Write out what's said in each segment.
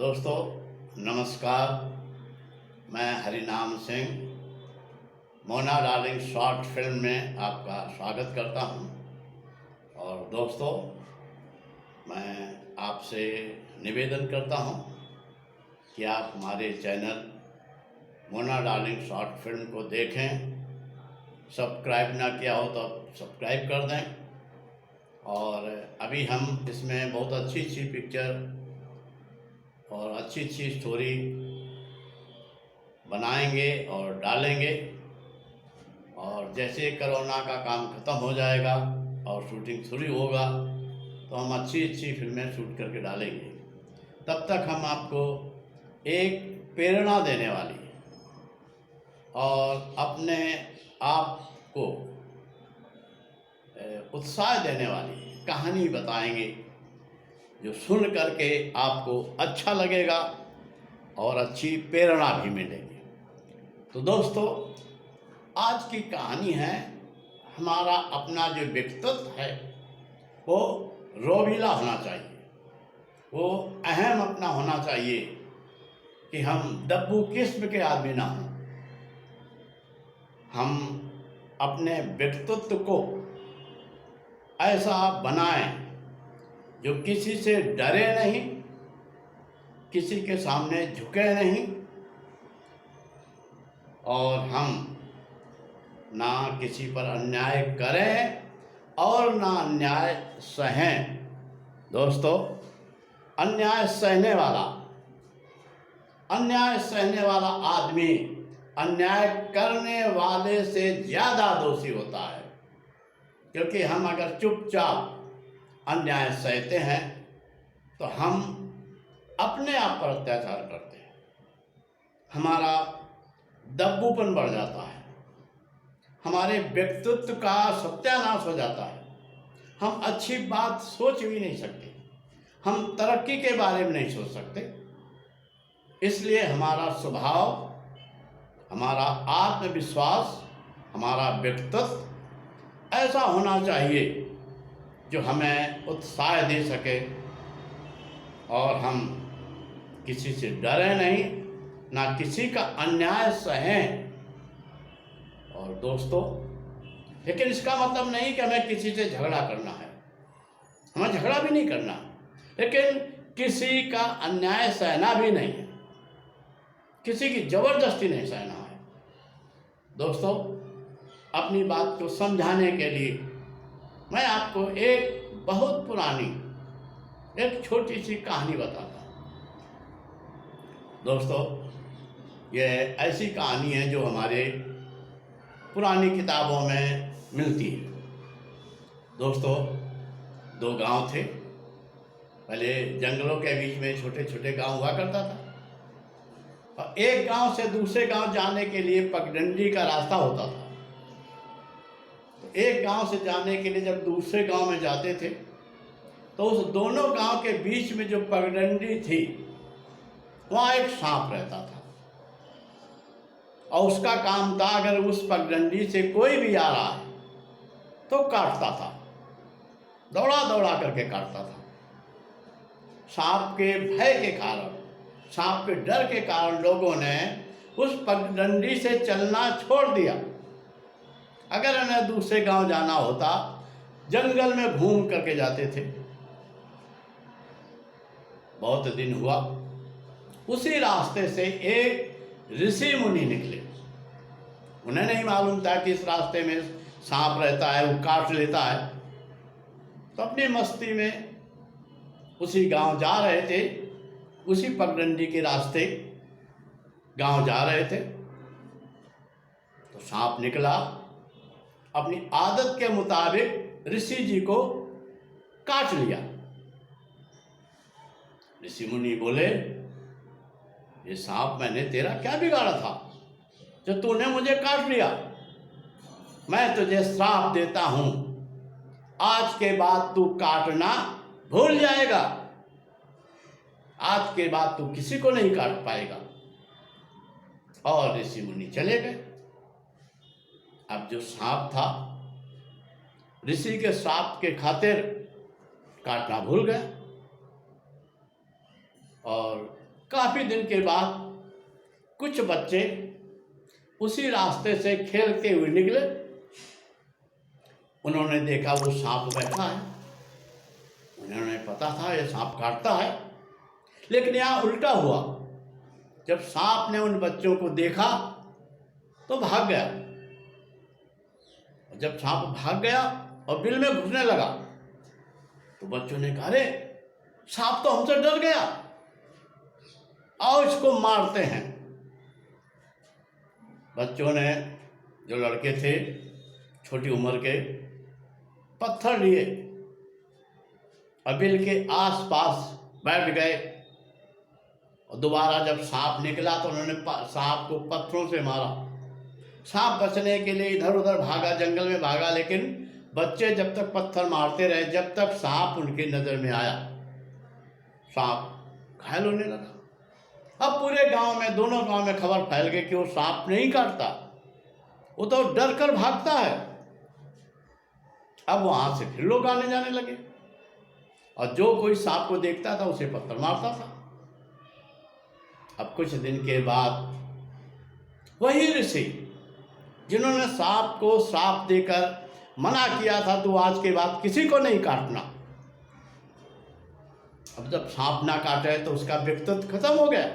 दोस्तों नमस्कार। मैं हरिनाम Singh Mona darling short film में आपका स्वागत करता हूं। और दोस्तों मैं आपसे निवेदन करता हूं कि आप हमारे channel Mona darling short film को देखें। सब्सक्राइब ना किया हो तो सब्सक्राइब कर दें। और अभी हम इसमें बहुत अच्छी अच्छी पिक्चर और अच्छी अच्छी स्टोरी बनाएंगे और डालेंगे। और जैसे कोरोना का काम ख़त्म हो जाएगा और शूटिंग शुरू होगा तो हम अच्छी अच्छी फिल्में शूट करके डालेंगे। तब तक हम आपको एक प्रेरणा देने वाली और अपने आप को उत्साह देने वाली कहानी बताएंगे जो सुन करके आपको अच्छा लगेगा और अच्छी प्रेरणा भी मिलेगी। तो दोस्तों आज की कहानी है, हमारा अपना जो व्यक्तित्व है वो रोबीला होना चाहिए, वो अहम अपना होना चाहिए कि हम दब्बू किस्म के आदमी ना हों। हम अपने व्यक्तित्व को ऐसा बनाएं जो किसी से डरे नहीं, किसी के सामने झुके नहीं, और हम ना किसी पर अन्याय करें और ना अन्याय सहें। दोस्तों अन्याय सहने वाला आदमी अन्याय करने वाले से ज़्यादा दोषी होता है, क्योंकि हम अगर चुपचाप अन्याय सहते हैं तो हम अपने आप पर अत्याचार करते हैं, हमारा दब्बूपन बढ़ जाता है, हमारे व्यक्तित्व का सत्यानाश हो जाता है, हम अच्छी बात सोच भी नहीं सकते, हम तरक्की के बारे में नहीं सोच सकते। इसलिए हमारा स्वभाव, हमारा आत्मविश्वास, हमारा व्यक्तित्व ऐसा होना चाहिए जो हमें उत्साह दे सके और हम किसी से डरे नहीं, ना किसी का अन्याय सहें। और दोस्तों लेकिन इसका मतलब नहीं कि हमें किसी से झगड़ा करना है, हमें झगड़ा भी नहीं करना, लेकिन किसी का अन्याय सहना भी नहीं है, किसी की ज़बरदस्ती नहीं सहना है। दोस्तों अपनी बात को समझाने के लिए मैं आपको एक बहुत पुरानी एक छोटी सी कहानी बताता हूँ। दोस्तों ये ऐसी कहानी है जो हमारे पुरानी किताबों में मिलती है। दोस्तों दो गांव थे। पहले जंगलों के बीच में छोटे छोटे गांव हुआ करता था, और एक गांव से दूसरे गांव जाने के लिए पगडंडी का रास्ता होता था। एक गांव से जाने के लिए जब दूसरे गांव में जाते थे तो उस दोनों गांव के बीच में जो पगडंडी थी वहाँ एक सांप रहता था, और उसका काम था अगर उस पगडंडी से कोई भी आ रहा है तो काटता था, दौड़ा दौड़ा करके काटता था। सांप के भय के कारण, सांप के डर के कारण लोगों ने उस पगडंडी से चलना छोड़ दिया। अगर उन्हें दूसरे गांव जाना होता जंगल में घूम करके जाते थे। बहुत दिन हुआ, उसी रास्ते से एक ऋषि मुनि निकले। उन्हें नहीं मालूम था कि इस रास्ते में सांप रहता है, वो काट लेता है। तो अपनी मस्ती में उसी गांव जा रहे थे, उसी पगडंडी के रास्ते गांव जा रहे थे। तो सांप निकला, अपनी आदत के मुताबिक ऋषि जी को काट लिया। ऋषि मुनि बोले, ये सांप मैंने तेरा क्या बिगाड़ा था जो तूने मुझे काट लिया? मैं तुझे श्राप देता हूं, आज के बाद तू काटना भूल जाएगा, आज के बाद तू किसी को नहीं काट पाएगा। और ऋषि मुनि चले गए। अब जो सांप था ऋषि के श्राप के खातिर काटना भूल गया, और काफ़ी दिन के बाद कुछ बच्चे उसी रास्ते से खेलते हुए निकले। उन्होंने देखा वो सांप बैठा है। उन्होंने पता था ये सांप काटता है, लेकिन यहाँ उल्टा हुआ। जब सांप ने उन बच्चों को देखा तो भाग गया। जब सांप भाग गया और बिल में घुसने लगा तो बच्चों ने कहा, अरे सांप तो हमसे डर गया, आओ इसको मारते हैं। बच्चों ने, जो लड़के थे छोटी उम्र के, पत्थर लिए और बिल के आसपास बैठ गए। और दोबारा जब सांप निकला तो उन्होंने सांप को पत्थरों से मारा। सांप बचने के लिए इधर उधर भागा, जंगल में भागा, लेकिन बच्चे जब तक पत्थर मारते रहे, जब तक सांप उनकी नज़र में आया, सांप घायल होने लगा। अब पूरे गांव में, दोनों गांव में खबर फैल गई कि वो सांप नहीं काटता, वो तो डर कर भागता है। अब वहां से फिर लोग आने जाने लगे और जो कोई सांप को देखता था उसे पत्थर मारता था। अब कुछ दिन के बाद वही ऋषि जिन्होंने सांप को श्राप देकर मना किया था, तो आज के बाद किसी को नहीं काटना, अब जब सांप ना काटे तो उसका व्यक्तित्व खत्म हो गया।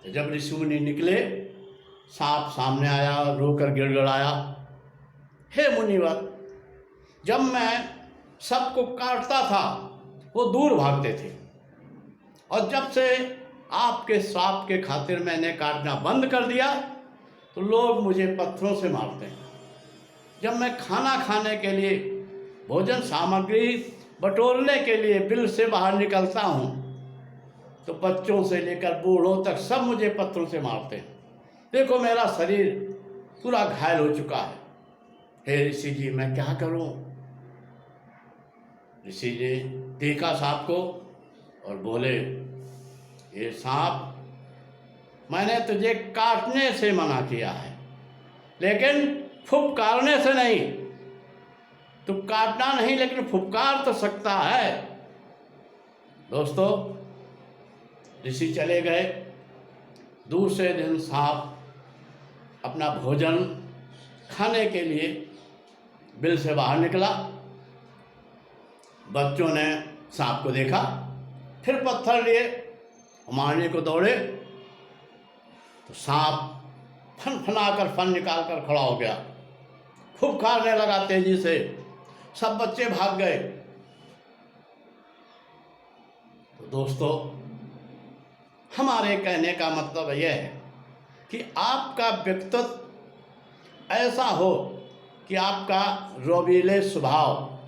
तो जब ऋषि मुनि निकले, सांप सामने आया और रोकर गिड़गिड़ाया, हे मुनिवर, जब मैं सबको काटता था वो दूर भागते थे, और जब से आपके श्राप के खातिर मैंने काटना बंद कर दिया तो लोग मुझे पत्थरों से मारते हैं। जब मैं खाना खाने के लिए, भोजन सामग्री बटोरने के लिए बिल से बाहर निकलता हूँ तो बच्चों से लेकर बूढ़ों तक सब मुझे पत्थरों से मारते हैं। देखो मेरा शरीर पूरा घायल हो चुका है। हे ऋषि जी, मैं क्या करूँ? ऋषि जी देखा सांप को और बोले, ये सांप, मैंने तुझे काटने से मना किया है, लेकिन फुफकारने से नहीं। तू काटना नहीं लेकिन फुफकार तो सकता है। दोस्तों, ऋषि चले गए। दूसरे दिन सांप अपना भोजन खाने के लिए बिल से बाहर निकला। बच्चों ने सांप को देखा, फिर पत्थर लिए मारने को दौड़े तो सांप फन फन निकाल कर खड़ा हो गया, फुफकारने लगा तेजी से। सब बच्चे भाग गए। तो दोस्तों, हमारे कहने का मतलब यह है कि आपका व्यक्तित्व ऐसा हो कि आपका रोबीले स्वभाव,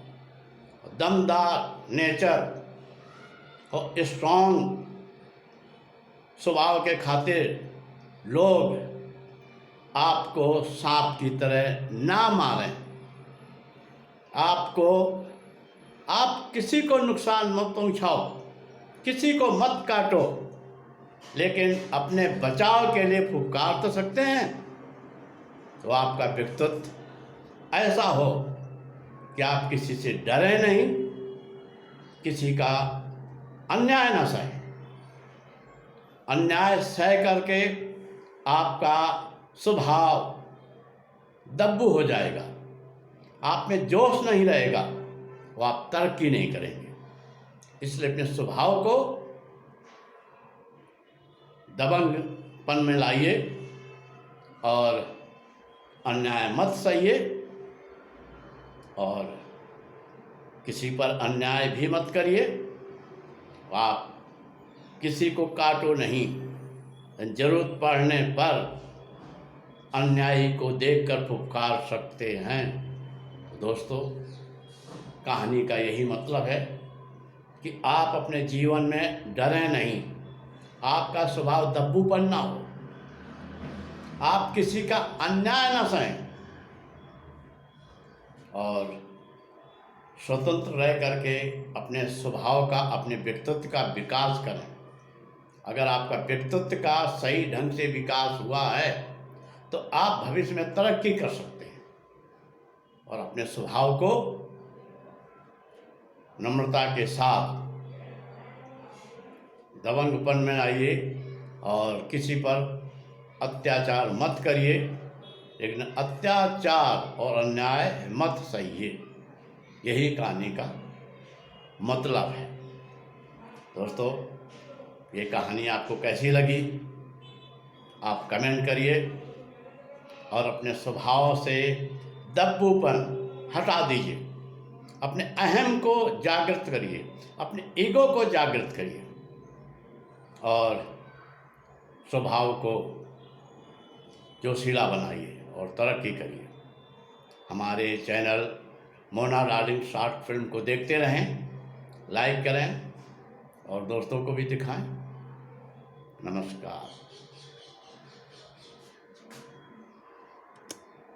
दमदार नेचर और स्ट्रॉन्ग स्वभाव के खातिर लोग आपको सांप की तरह ना मारें। आप किसी को नुकसान मत पहुंचाओ, किसी को मत काटो, लेकिन अपने बचाव के लिए फुफकार तो सकते हैं। तो आपका व्यक्तित्व ऐसा हो कि आप किसी से डरे नहीं, किसी का अन्याय न सहे। अन्याय सह करके आपका स्वभाव दब्बू हो जाएगा, आप में जोश नहीं रहेगा, वो आप तरक्की नहीं करेंगे। इसलिए अपने स्वभाव को दबंगपन में लाइए और अन्याय मत सहिए, और किसी पर अन्याय भी मत करिए। आप किसी को काटो नहीं, जरूरत पड़ने पर अन्यायी को देखकर फुफकार सकते हैं। दोस्तों, कहानी का यही मतलब है कि आप अपने जीवन में डरें नहीं, आपका स्वभाव दब्बूपन ना हो, आप किसी का अन्याय ना सहें और स्वतंत्र रह करके अपने स्वभाव का, अपने व्यक्तित्व का विकास करें। अगर आपका व्यक्तित्व का सही ढंग से विकास हुआ है तो आप भविष्य में तरक्की कर सकते हैं। और अपने स्वभाव को नम्रता के साथ दबंगपन में आइए और किसी पर अत्याचार मत करिए, लेकिन अत्याचार और अन्याय मत सहिए। यही कहानी का मतलब है। दोस्तों, ये कहानी आपको कैसी लगी आप कमेंट करिए, और अपने स्वभाव से दब्बूपन हटा दीजिए। अपने अहम को जागृत करिए, अपने ईगो को जागृत करिए और स्वभाव को जोशीला बनाइए और तरक्की करिए। हमारे channel Mona darling short film को देखते रहें, लाइक करें और दोस्तों को भी दिखाएं। नमस्कार।